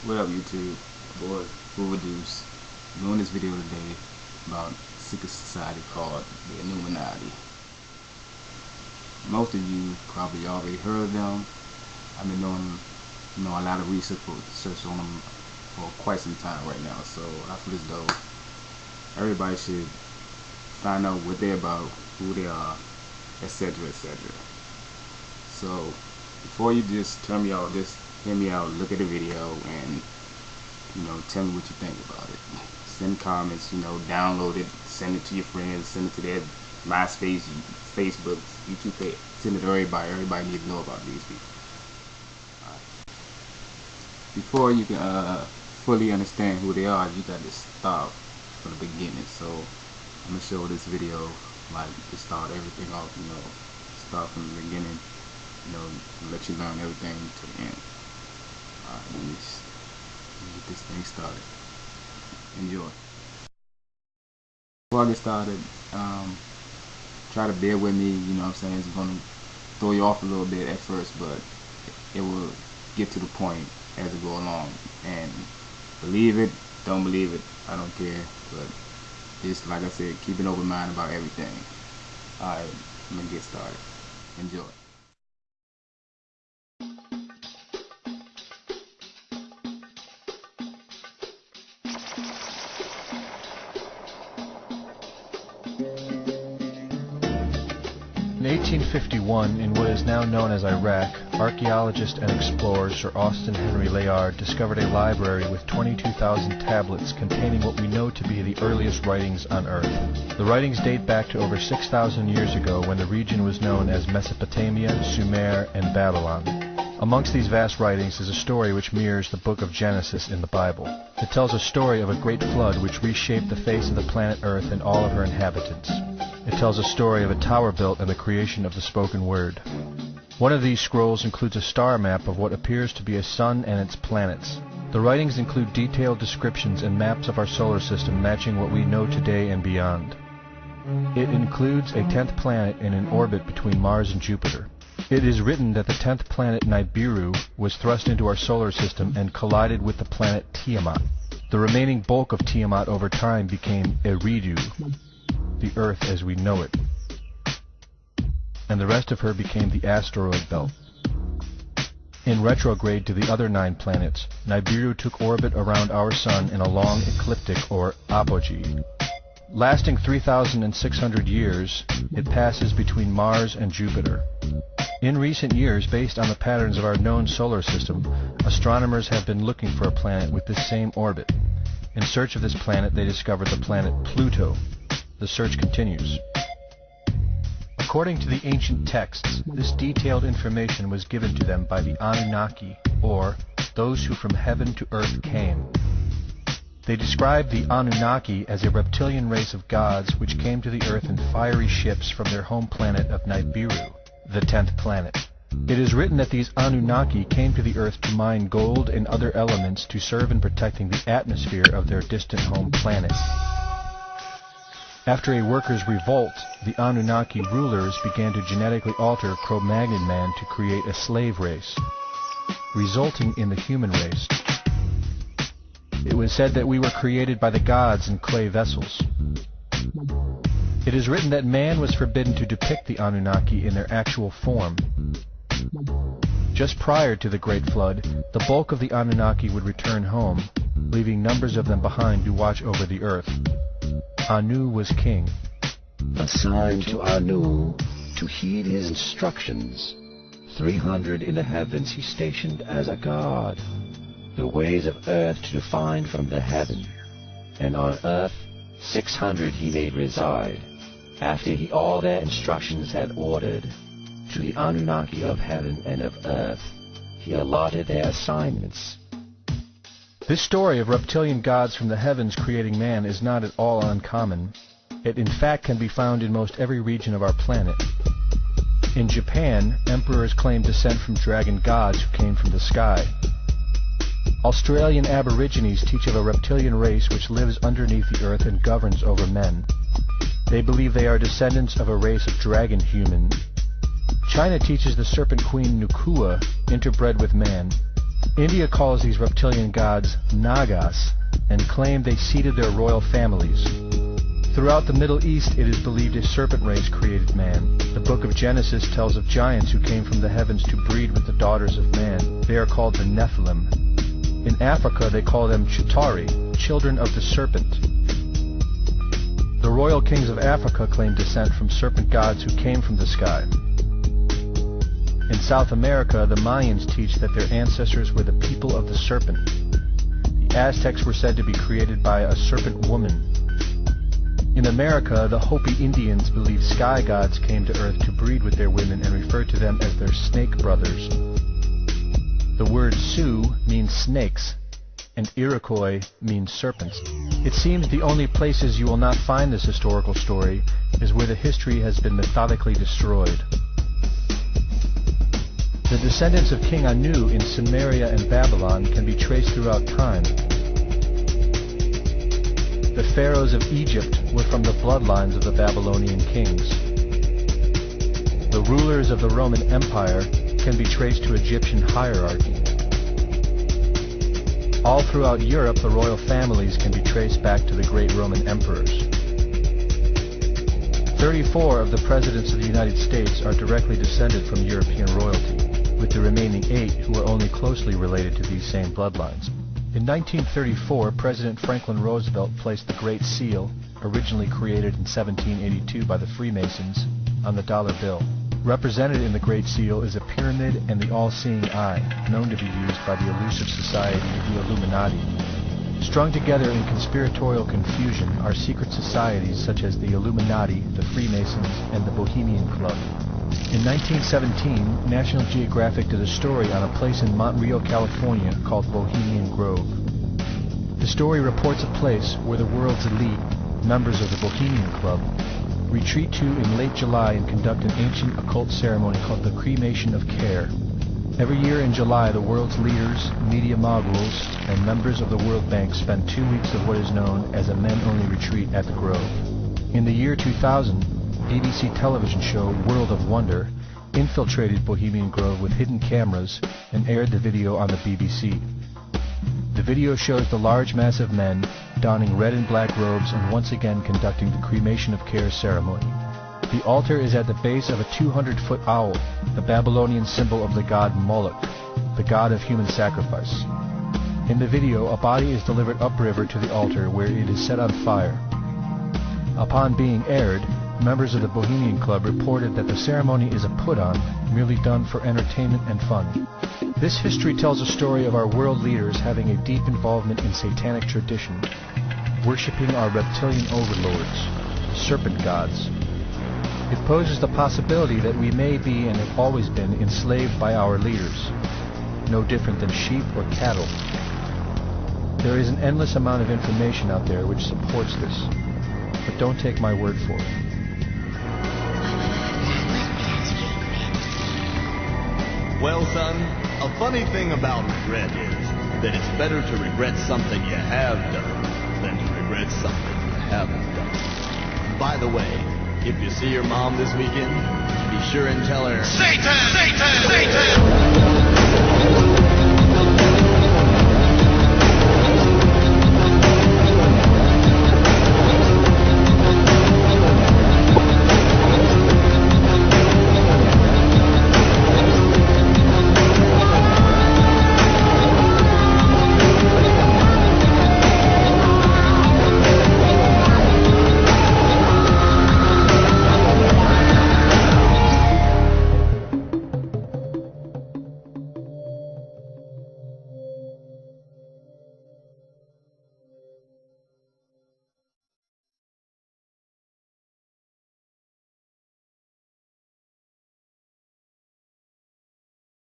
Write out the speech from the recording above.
What up, YouTube? Boy, Full Reduce. Doing this video today about a secret society called the Illuminati. Most of you probably already heard of them. I've been doing, a lot of research on them for quite some time right now. So I feel as though everybody should find out what they're about, who they are, etc., etc. So before you just turn me out, just hear me out, look at the video, and tell me what you think about it. Send comments, download it, send it to your friends, send it to their MySpace, Facebook, YouTube page, send it to everybody. Everybody needs to know about these people. Before you can fully understand who they are, you got to start from the beginning. So I'm gonna show this video like to start everything off. Start from the beginning. Let you learn everything to the end. Alright, let me get this thing started. Enjoy. Before I get started, try to bear with me. It's gonna throw you off a little bit at first, but it will get to the point as it go along. And believe it, don't believe it, I don't care. But just like I said, keep an open mind about everything. Alright, I'm gonna get started. Enjoy. 1851, in what is now known as Iraq, archaeologist and explorer Sir Austin Henry Layard discovered a library with 22,000 tablets containing what we know to be the earliest writings on Earth. The writings date back to over 6,000 years ago, when the region was known as Mesopotamia, Sumer, and Babylon. Amongst these vast writings is a story which mirrors the book of Genesis in the Bible. It tells a story of a great flood which reshaped the face of the planet Earth and all of her inhabitants. It tells a story of a tower built and the creation of the spoken word. One of these scrolls includes a star map of what appears to be a sun and its planets. The writings include detailed descriptions and maps of our solar system matching what we know today and beyond. It includes a 10th planet in an orbit between Mars and Jupiter. It is written that the 10th planet Nibiru was thrust into our solar system and collided with the planet Tiamat. The remaining bulk of Tiamat over time became Eridu, the Earth as we know it, and the rest of her became the asteroid belt. In retrograde to the other 9 planets, Nibiru took orbit around our Sun in a long ecliptic or apogee. Lasting 3,600 years, it passes between Mars and Jupiter. In recent years, based on the patterns of our known solar system, astronomers have been looking for a planet with this same orbit. In search of this planet, they discovered the planet Pluto. The search continues. According to the ancient texts, this detailed information was given to them by the Anunnaki, or those who from heaven to earth came. They describe the Anunnaki as a reptilian race of gods which came to the earth in fiery ships from their home planet of Nibiru, the 10th planet. It is written that these Anunnaki came to the earth to mine gold and other elements to serve in protecting the atmosphere of their distant home planet. After a workers' revolt, the Anunnaki rulers began to genetically alter Cro-Magnon man to create a slave race, resulting in the human race. It was said that we were created by the gods in clay vessels. It is written that man was forbidden to depict the Anunnaki in their actual form. Just prior to the Great Flood, the bulk of the Anunnaki would return home, leaving numbers of them behind to watch over the earth. Anu was king. Assigned to Anu to heed his instructions. 300 in the heavens he stationed as a god, the ways of earth to define from the heaven. And on earth 600 he made reside, after he all their instructions had ordered. To the Anunnaki of heaven and of earth he allotted their assignments. This story of reptilian gods from the heavens creating man is not at all uncommon. It in fact can be found in most every region of our planet. In Japan, emperors claim descent from dragon gods who came from the sky. Australian Aborigines teach of a reptilian race which lives underneath the earth and governs over men. They believe they are descendants of a race of dragon human. China teaches the serpent queen Nukua interbred with man. India calls these reptilian gods Nagas and claim they seeded their royal families. Throughout the Middle East, it is believed a serpent race created man. The book of Genesis tells of giants who came from the heavens to breed with the daughters of man. They are called the Nephilim. In Africa, they call them Chitauri, children of the serpent. The royal kings of Africa claim descent from serpent gods who came from the sky. In South America, the Mayans teach that their ancestors were the people of the serpent. The Aztecs were said to be created by a serpent woman. In America, the Hopi Indians believe sky gods came to Earth to breed with their women and refer to them as their snake brothers. The word Sioux means snakes, and Iroquois means serpents. It seems the only places you will not find this historical story is where the history has been methodically destroyed. The descendants of King Anu in Sumeria and Babylon can be traced throughout time. The pharaohs of Egypt were from the bloodlines of the Babylonian kings. The rulers of the Roman Empire can be traced to Egyptian hierarchy. All throughout Europe, the royal families can be traced back to the great Roman emperors. 34 of the presidents of the United States are directly descended from European royalty, with the remaining 8 who are only closely related to these same bloodlines. In 1934, President Franklin Roosevelt placed the Great Seal, originally created in 1782 by the Freemasons, on the dollar bill. Represented in the Great Seal is a pyramid and the all-seeing eye, known to be used by the elusive society, the Illuminati. Strung together in conspiratorial confusion are secret societies such as the Illuminati, the Freemasons, and the Bohemian Club. In 1917, National Geographic did a story on a place in Montreal, California called Bohemian Grove. The story reports a place where the world's elite, members of the Bohemian Club, retreat to in late July and conduct an ancient occult ceremony called the Cremation of Care. Every year in July, the world's leaders, media moguls, and members of the World Bank spend 2 weeks of what is known as a men-only retreat at the Grove. In the year 2000, ABC television show World of Wonder infiltrated Bohemian Grove with hidden cameras and aired the video on the BBC. The video shows the large mass of men donning red and black robes and once again conducting the Cremation of Care ceremony. The altar is at the base of a 200-foot owl, the Babylonian symbol of the god Moloch, the god of human sacrifice. In the video, a body is delivered upriver to the altar where it is set on fire. Upon being aired, members of the Bohemian Club reported that the ceremony is a put-on, merely done for entertainment and fun. This history tells a story of our world leaders having a deep involvement in satanic tradition, worshipping our reptilian overlords, serpent gods. It poses the possibility that we may be and have always been enslaved by our leaders, no different than sheep or cattle. There is an endless amount of information out there which supports this, but don't take my word for it. Well, son, a funny thing about regret is that it's better to regret something you have done than to regret something you haven't done. By the way, if you see your mom this weekend, be sure and tell her, Satan! Satan! Satan!